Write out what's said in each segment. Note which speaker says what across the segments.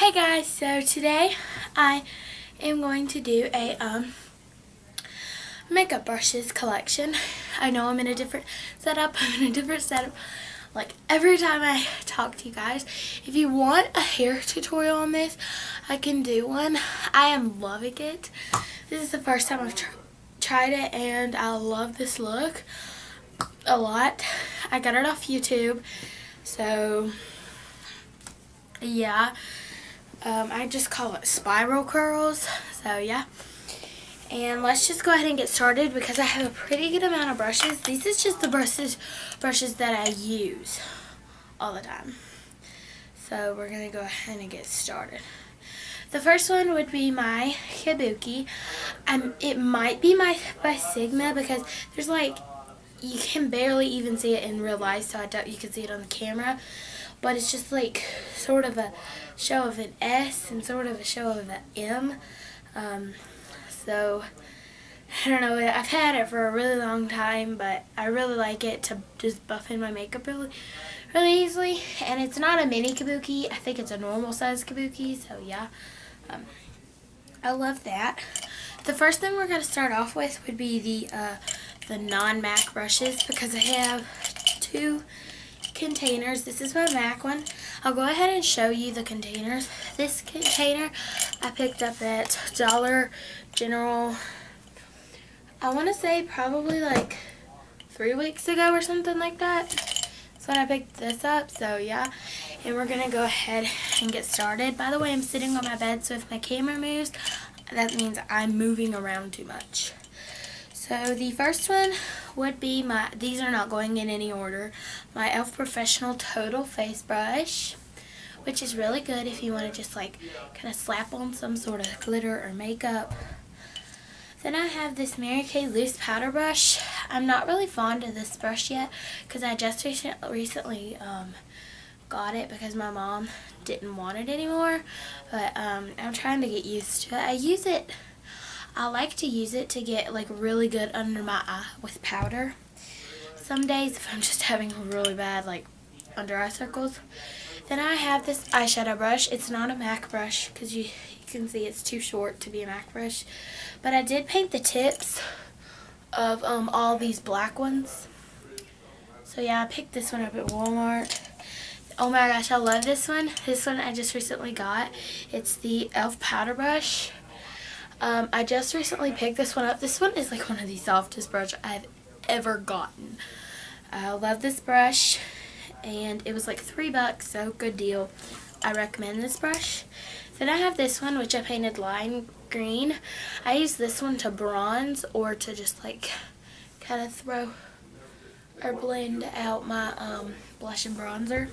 Speaker 1: Hey guys, so today I am going to do a makeup brushes collection. I know I'm in a different setup. Like every time I talk to you guys. If you want a hair tutorial on this, I can do one. I am loving it. This is the first time I've tried it and I love this look a lot. I got it off YouTube, so yeah. I just call it spiral curls, so yeah. And let's just go ahead and get started because I have a pretty good amount of brushes. These is just the brushes that I use all the time. So we're going to go ahead and get started. The first one would be my Kabuki. It might be by Sigma because there's like, you can barely even see it in real life, so I doubt you can see it on the camera. But it's just like sort of a show of an S and sort of a show of an M. So I don't know, I've had it for a really long time, but I really like it to just buff in my makeup really easily. And it's not a mini Kabuki, I think it's a normal size Kabuki, so yeah. I love that. The first thing we're going to start off with would be the non-MAC brushes because I have two containers. This is my MAC one. I'll go ahead and show you the containers. This container I picked up at Dollar General, I want to say probably like 3 weeks ago or something like that. That's when I picked this up, so yeah. And we're going to go ahead and get started. By the way, I'm sitting on my bed, so if my camera moves, that means I'm moving around too much. So the first one would be these are not going in any order, my e.l.f. Professional Total Face Brush, which is really good if you want to just like kind of slap on some sort of glitter or makeup. Then I have this Mary Kay Loose Powder Brush. I'm not really fond of this brush yet because I just recently got it because my mom didn't want it anymore, but I'm trying to get used to it. I like to use it to get like really good under my eye with powder. Some days if I'm just having really bad like under eye circles. Then I have this eyeshadow brush. It's not a MAC brush because you can see it's too short to be a MAC brush. But I did paint the tips of all these black ones. So yeah, I picked this one up at Walmart. Oh my gosh, I love this one. This one I just recently got. It's the e.l.f. powder brush. I just recently picked this one up. This one is like one of the softest brushes I've ever gotten. I love this brush, and it was like $3, so good deal. I recommend this brush. Then I have this one, which I painted lime green. I use this one to bronze or to just like kind of throw or blend out my blush and bronzer.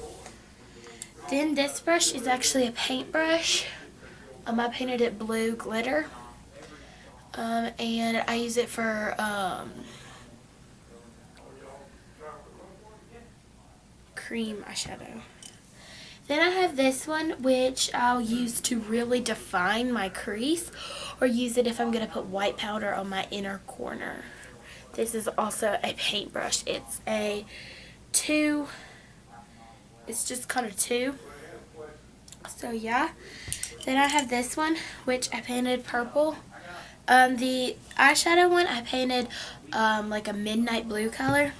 Speaker 1: Then this brush is actually a paintbrush. I painted it blue glitter. And I use it for cream eyeshadow. Then I have this one, which I'll use to really define my crease, or use it if I'm going to put white powder on my inner corner. This is also a paintbrush. It's a 2. It's just kind of 2. So yeah. Then I have this one, which I painted purple. The eyeshadow one I painted like a midnight blue color.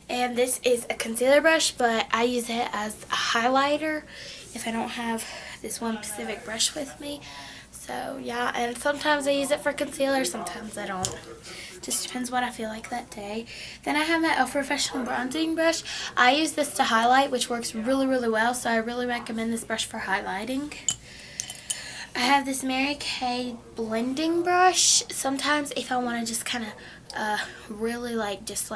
Speaker 1: And this is a concealer brush, but I use it as a highlighter if I don't have this one specific brush with me. So yeah, and sometimes I use it for concealer, sometimes I don't. Just depends what I feel like that day. Then I have my e.l.f. Professional Bronzing Brush. I use this to highlight, which works really well, so I really recommend this brush for highlighting. I have this Mary Kay blending brush. Sometimes if I want to just kind of really like just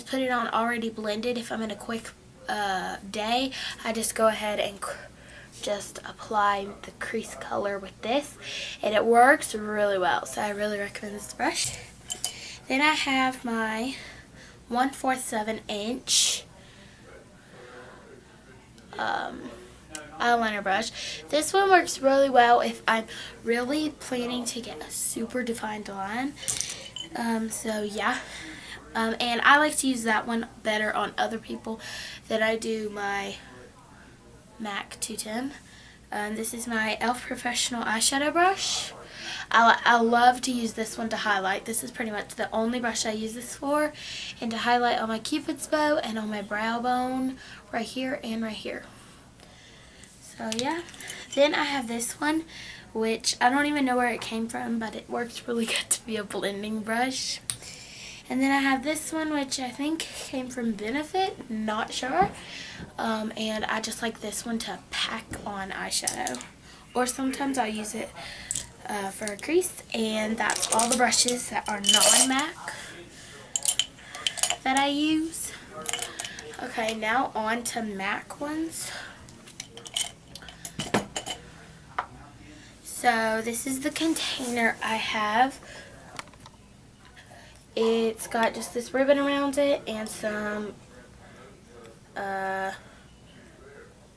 Speaker 1: put it on already blended, if I'm in a quick day, I just go ahead and just apply the crease color with this, and it works really well, so I really recommend this brush. Then I have my 1/4 inch eyeliner brush. This one works really well if I'm really planning to get a super defined line. So yeah. And I like to use that one better on other people than I do my MAC 210. This is my e.l.f. Professional eyeshadow brush. I love to use this one to highlight. This is pretty much the only brush I use this for, and to highlight on my cupid's bow and on my brow bone right here and right here. So yeah, then I have this one, which I don't even know where it came from, but it works really good to be a blending brush. And then I have this one, which I think came from Benefit, not sure. And I just like this one to pack on eyeshadow, or sometimes I'll use it for a crease. And that's all the brushes that are non-MAC that I use. Okay, now on to MAC ones. So this is the container I have. It's got just this ribbon around it and some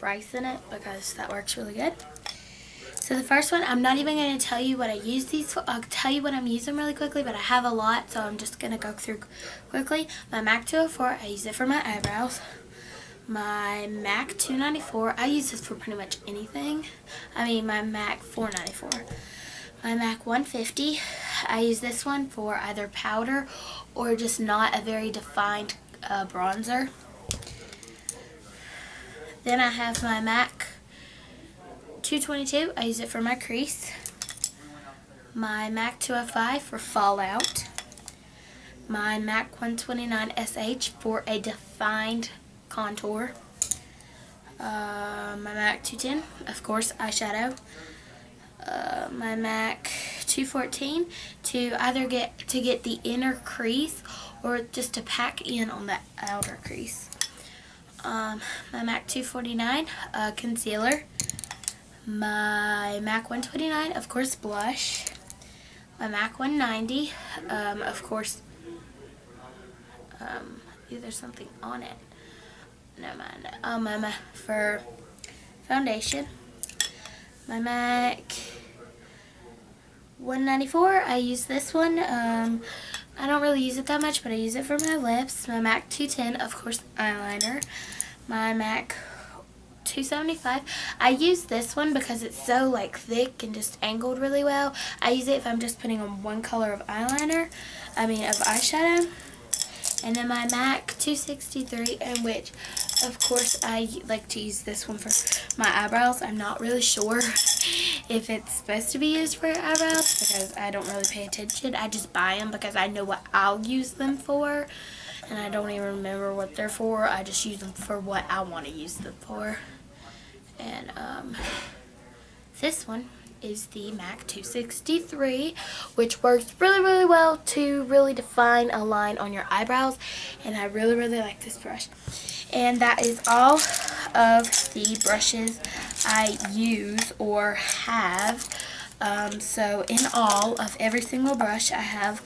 Speaker 1: rice in it because that works really good. So the first one, I'm not even going to tell you what I use these for. I'll tell you what I'm using really quickly, but I have a lot, so I'm just going to go through quickly. My MAC 204, I use it for my eyebrows. My MAC 294, I use this for pretty much anything. I mean, my MAC 494. My MAC 150, I use this one for either powder or just not a very defined bronzer. Then I have my MAC 222, I use it for my crease. My MAC 205 for fallout. My MAC 129 SH for a defined contour. My MAC 210, of course, eyeshadow. My MAC 214 to either get the inner crease or just to pack in on the outer crease. My MAC 249 concealer. My MAC 129, of course, blush. My MAC 190, of course, there's something on it. Never mind. My MAC for foundation. My MAC 194, I use this one. I don't really use it that much, but I use it for my lips. My MAC 210, of course, eyeliner. My MAC 275, I use this one because it's so like thick and just angled really well. I use it if I'm just putting on one color of eyeshadow. And then my MAC 263, in which, of course, I like to use this one for my eyebrows. I'm not really sure if it's supposed to be used for eyebrows because I don't really pay attention. I just buy them because I know what I'll use them for, and I don't even remember what they're for. I just use them for what I want to use them for. And this one is the MAC 263, which works really, really well to really define a line on your eyebrows, and I really, really like this brush. And that is all of the brushes I use or have. So in all of every single brush I have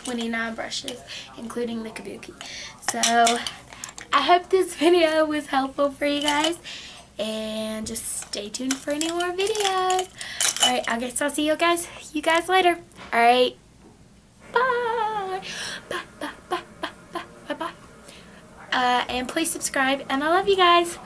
Speaker 1: 29 brushes, including the kabuki. So I hope this video was helpful for you guys, and just stay tuned for any more videos. Alright, I guess I'll see you guys later. Alright, bye. Bye, bye, bye, bye, bye, bye, bye. And please subscribe, and I love you guys.